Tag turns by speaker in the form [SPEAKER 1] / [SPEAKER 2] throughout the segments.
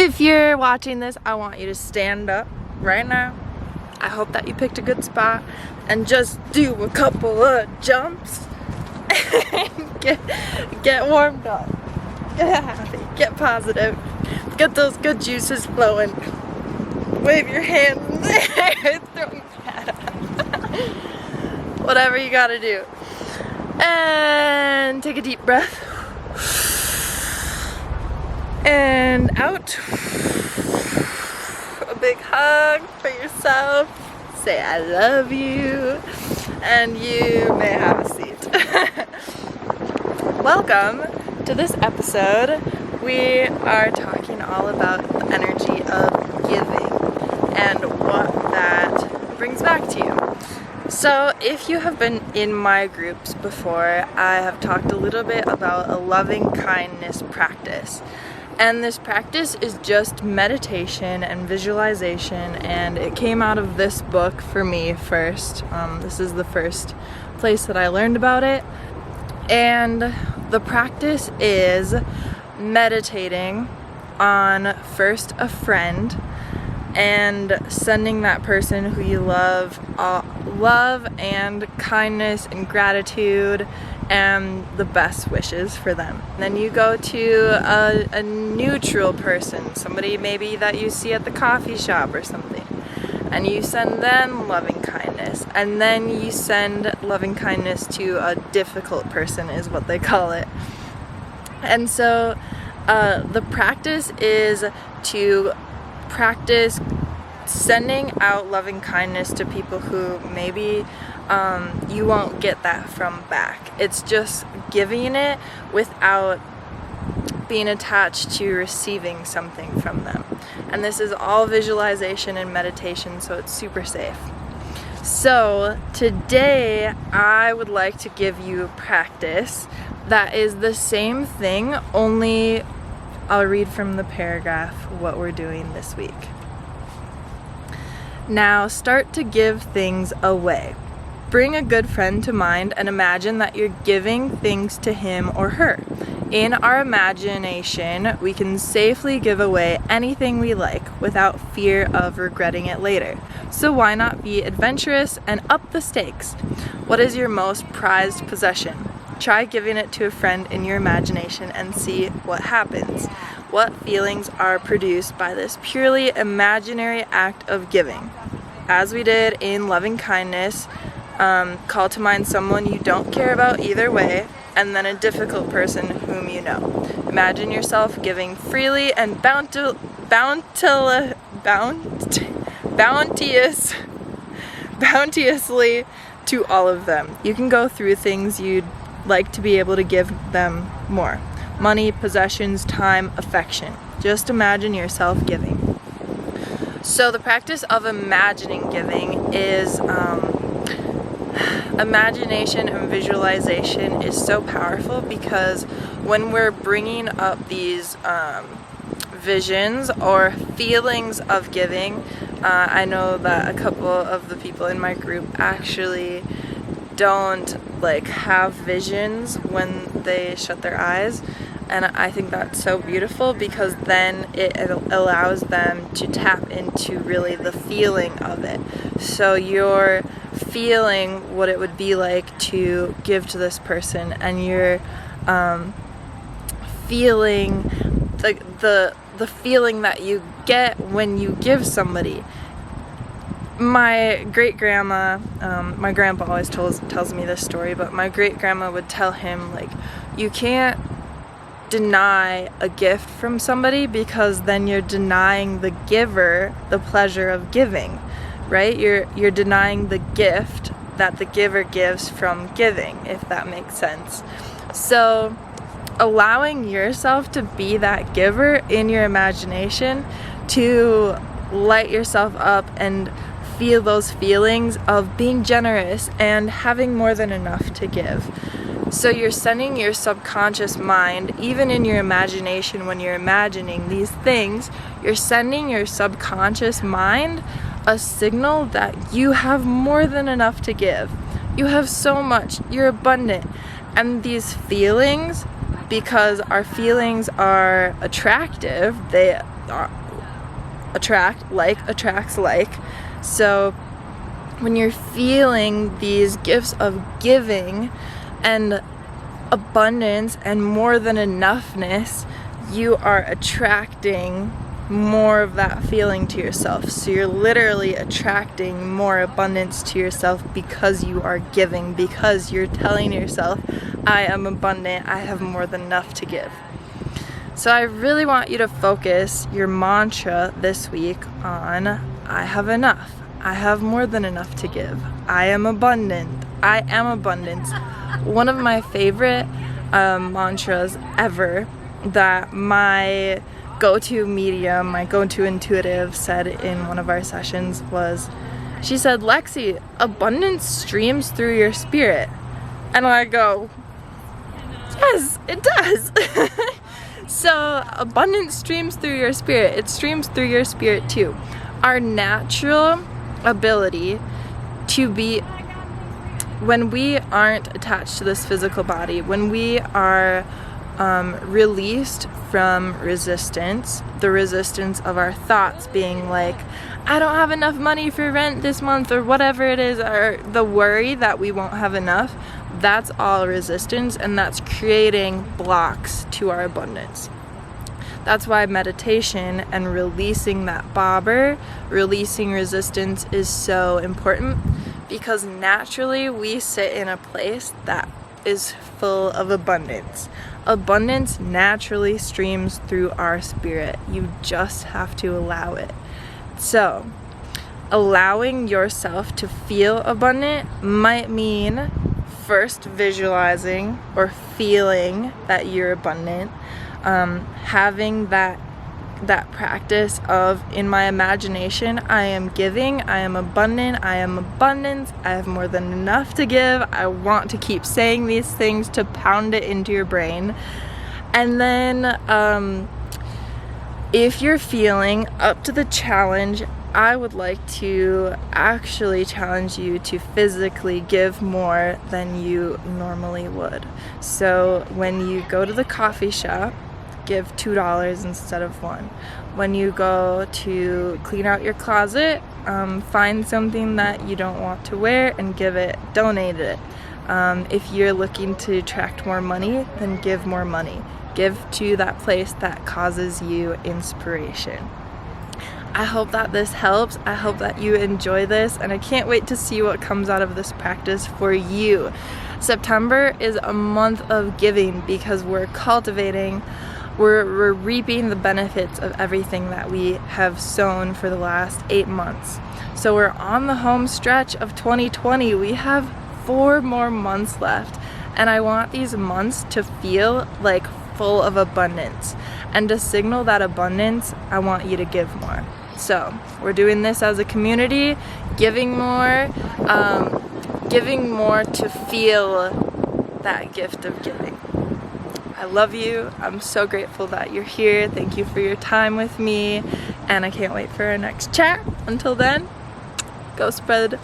[SPEAKER 1] If you're watching this, I want you to stand up right now. I hope that you picked a good spot and just do a couple of jumps and get warmed up. Get happy, get positive, get those good juices flowing. Wave your hands in the air, throw your hat up. Whatever you gotta do. And take a deep breath. And out. A big hug for yourself. Say I love you. And you may have a seat. Welcome to this episode. We are talking all about the energy of giving and what that brings back to you. So if you have been in my groups before, I have talked a little bit about a loving kindness practice. And this practice is just meditation and visualization, and it came out of this book for me first. This is the first place that I learned about it. And the practice is meditating on first a friend and sending that person who you love love and kindness and gratitude and the best wishes for them. Then you go to a neutral person, somebody maybe that you see at the coffee shop or something, and you send them loving kindness. And then you send loving kindness to a difficult person, is what they call it. And so the practice is to practice sending out loving kindness to people who maybe you won't get that from back. It's just giving it without being attached to receiving something from them. And this is all visualization and meditation, so it's super safe. So today I would like to give you a practice that is the same thing, only I'll read from the paragraph what we're doing this week. Now start to give things away. Bring a good friend to mind and imagine that you're giving things to him or her. In our imagination, we can safely give away anything we like without fear of regretting it later. So why not be adventurous and up the stakes? What is your most prized possession? Try giving it to a friend in your imagination and see what happens. What feelings are produced by this purely imaginary act of giving? As we did in loving kindness, call to mind someone you don't care about either way, and then a difficult person whom you know. Imagine yourself giving freely and bounteously to all of them. You can go through things you'd like to be able to give them more. Money, possessions, time, affection. Just imagine yourself giving. So the practice of imagining giving is imagination and visualization is so powerful, because when we're bringing up these visions or feelings of giving, I know that a couple of the people in my group actually don't have visions when they shut their eyes, and I think that's so beautiful, because then it allows them to tap into really the feeling of it. So you're feeling what it would be like to give to this person, and you're feeling the feeling that you get when you give somebody. My great-grandma, my grandpa always tells me this story, but my great-grandma would tell him, you can't deny a gift from somebody, because then you're denying the giver the pleasure of giving, right? You're denying the gift that the giver gives from giving, if that makes sense. So allowing yourself to be that giver in your imagination, to light yourself up and feel those feelings of being generous and having more than enough to give. So you're sending your subconscious mind, even in your imagination when you're imagining these things, you're sending your subconscious mind a signal that you have more than enough to give. You have so much, you're abundant. And these feelings, because our feelings are attractive, they attracts like. So when you're feeling these gifts of giving and abundance and more than enoughness, you are attracting more of that feeling to yourself. So you're literally attracting more abundance to yourself because you are giving, because you're telling yourself, I am abundant, I have more than enough to give. So I really want you to focus your mantra this week on, I have enough, I have more than enough to give, I am abundant, I am abundance. One of my favorite mantras ever that my go-to medium, my go-to intuitive said in one of our sessions was, she said, Lexi, abundance streams through your spirit. And I go, yes, it does. So abundance streams through your spirit. It streams through your spirit too. Our natural ability to be, when we aren't attached to this physical body, when we are released from resistance, the resistance of our thoughts being like, I don't have enough money for rent this month, or whatever it is, or the worry that we won't have enough, that's all resistance, and that's creating blocks to our abundance. That's why meditation and releasing that bobber, releasing resistance is so important, because naturally we sit in a place that is full of abundance. Abundance naturally streams through our spirit. You just have to allow it. So, allowing yourself to feel abundant might mean first visualizing or feeling that you're abundant, having that practice of, in my imagination, I am giving, I am abundant, I am abundance, I have more than enough to give. I want to keep saying these things to pound it into your brain. And then if you're feeling up to the challenge, I would like to actually challenge you to physically give more than you normally would. So when you go to the coffee shop, give $2 instead of $1. When you go to clean out your closet, find something that you don't want to wear and give it, donate it. If you're looking to attract more money, then give more money. Give to that place that causes you inspiration. I hope that this helps. I hope that you enjoy this, and I can't wait to see what comes out of this practice for you. September is a month of giving because we're cultivating, we're reaping the benefits of everything that we have sown for the last 8 months. So we're on the home stretch of 2020. We have 4 more months left, and I want these months to feel like full of abundance. And to signal that abundance, I want you to give more. So we're doing this as a community, giving more to feel that gift of giving. I love you. I'm so grateful that you're here. Thank you for your time with me, and I can't wait for our next chat. Until then, go spread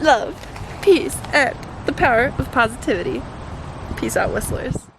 [SPEAKER 1] love, peace, and the power of positivity. Peace out, whistlers.